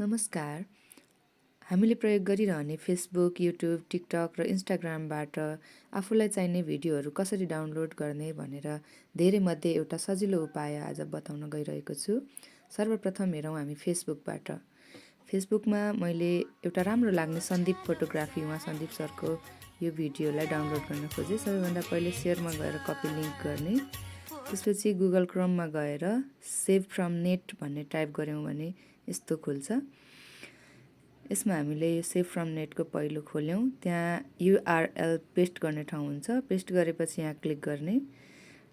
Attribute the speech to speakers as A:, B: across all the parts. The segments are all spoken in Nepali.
A: नमस्कार। हामीले प्रयोग गरिरहने फेसबुक, युट्युब, टिकटक र इन्स्टाग्रामबाट आफूलाई चाहिने भिडियोहरू कसरी डाउनलोड गर्ने भनेर धेरैमध्ये एउटा सजिलो उपाय आज बताउन गइरहेको छु। सर्वप्रथम हेरौँ हामी फेसबुकबाट। फेसबुकमा मैले एउटा राम्रो लाग्ने सन्दीप फोटोग्राफी उहाँ सन्दीप सरको यो भिडियोलाई डाउनलोड गर्न खोजेँ। सबैभन्दा पहिले सेयरमा गएर कपी लिङ्क गर्ने, त्यसपछि गुगल क्रोममा गएर सेभ फ्रम नेट भन्ने टाइप गऱ्यौँ भने यस्तो खुल्छ। यसमा हामीले यो सेभ फ्रम नेटको पहिलो खोल्यौँ, त्यहाँ युआरएल पेस्ट गर्ने ठाउँ हुन्छ। पेस्ट गरेपछि यहाँ क्लिक गर्ने,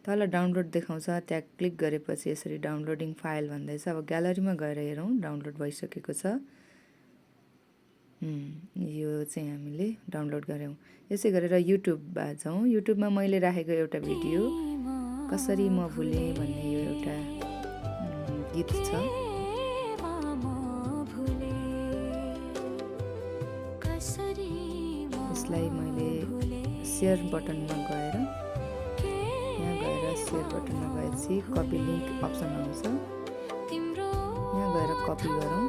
A: तल डाउनलोड देखाउँछ, त्यहाँ क्लिक गरेपछि यसरी डाउनलोडिङ फाइल भन्दैछ। अब ग्यालरीमा गएर हेरौँ डाउनलोड भइसकेको छ। यो चाहिँ हामीले डाउनलोड गऱ्यौँ। यसै गरेर युट्युबमा जाउँ। युट्युबमा मैले राखेको एउटा भिडियो कसरी म भुलेँ भन्ने यो एउटा गीत छ। यसलाई मैले सेयर बटनमा गएर यहाँ गएर सेयर बटनमा गएपछि कपी लिङ्क अप्सन आउँछ, यहाँ गएर कपी गरौँ।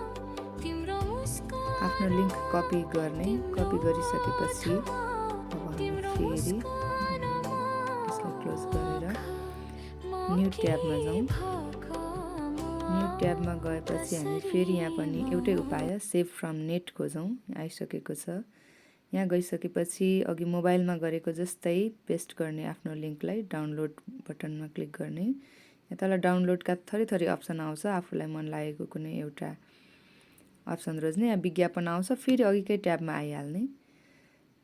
A: आफ्नो लिङ्क कपी गर्ने, कपी गरिसकेपछि अब हामी फेरि यसलाई क्लोज गरेर न्यू ट्याबमा जाउँ। न्यू ट्याबमा गएपछि हामी फेरि यहाँ पनि एउटै उपाय सेभ फ्रम नेट खोजौँ, आइसकेको छ। यहाँ गइसकेपछि अघि मोबाइलमा गरेको जस्तै पेस्ट गर्ने आफ्नो लिङ्कलाई, डाउनलोड बटनमा क्लिक गर्ने। यहाँ तल डाउनलोडका थरी अप्सन आउँछ, आफूलाई मन लागेको कुनै एउटा अप्सन रोज्ने। यहाँ विज्ञापन आउँछ, फेरि अघिकै ट्याबमा आइहाल्ने।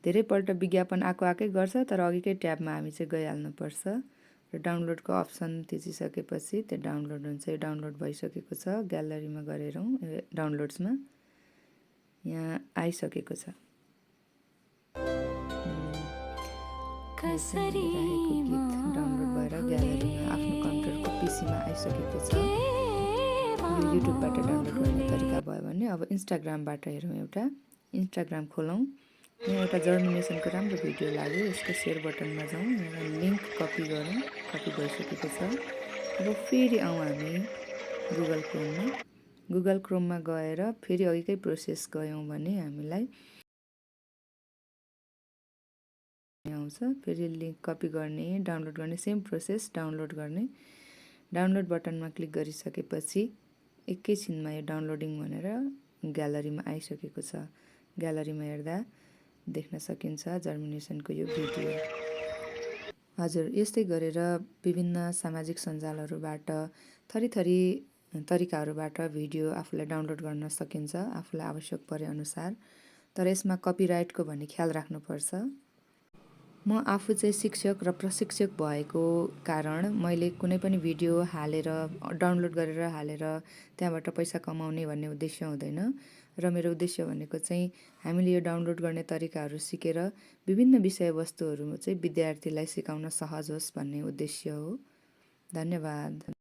A: धेरैपल्ट विज्ञापन आएकै गर्छ, तर अघिकै ट्याबमा हामी चाहिँ गइहाल्नुपर्छ। र डाउनलोडको अप्सन थिचिसकेपछि त्यो डाउनलोड हुन्छ। यो डाउनलोड भइसकेको छ। ग्यालरीमा गरेरौँ डाउनलोड्समा, यहाँ आइसकेको छ। राखेको गीत डाउनलोड भएर ग्यालरीमा आफ्नो कम्प्युटरको पिसीमा आइसकेको छ। यो युट्युबबाट डाउनलोड गर्ने तरिका भयो भने अब इन्स्टाग्रामबाट हेरौँ। एउटा इन्स्टाग्राम खोलौँ। यहाँ एउटा जर्मिनेसनको राम्रो भिडियो लाग्यो, यसको सेयर बटनमा जाउँ, यहाँ लिङ्क कपी गरौँ। कपी भइसकेको छ। अब फेरि आउँ हामी गुगल क्रोममा। गुगल क्रोममा गएर फेरि अघिकै प्रोसेस गयौँ भने हामीलाई आउँछ। फेरि लिङ्क कपी गर्ने, डाउनलोड गर्ने, सेम प्रोसेस, डाउनलोड गर्ने। डाउनलोड बटनमा क्लिक गरिसकेपछि एकैछिनमा यो डाउनलोडिङ भनेर ग्यालरीमा आइसकेको छ। ग्यालरीमा हेर्दा देख्न सकिन्छ जर्मिनेसनको यो भिडियो। हजुर, यस्तै गरेर विभिन्न सामाजिक सञ्जालहरूबाट थरी तरिकाहरूबाट भिडियो आफूलाई डाउनलोड गर्न सकिन्छ, आफूलाई आवश्यक परे अनुसार। तर यसमा कपिराइटको भन्ने ख्याल राख्नुपर्छ। म आफू चाहिँ शिक्षक र प्रशिक्षक भएको कारण मैले कुनै पनि भिडियो हालेर, डाउनलोड गरेर हालेर त्यहाँबाट पैसा कमाउने भन्ने उद्देश्य हुँदैन। र मेरो उद्देश्य भनेको चाहिँ हामीले यो डाउनलोड गर्ने तरिकाहरू सिकेर विभिन्न विषयवस्तुहरू चाहिँ विद्यार्थीलाई सिकाउन सहज होस् भन्ने उद्देश्य हो। धन्यवाद।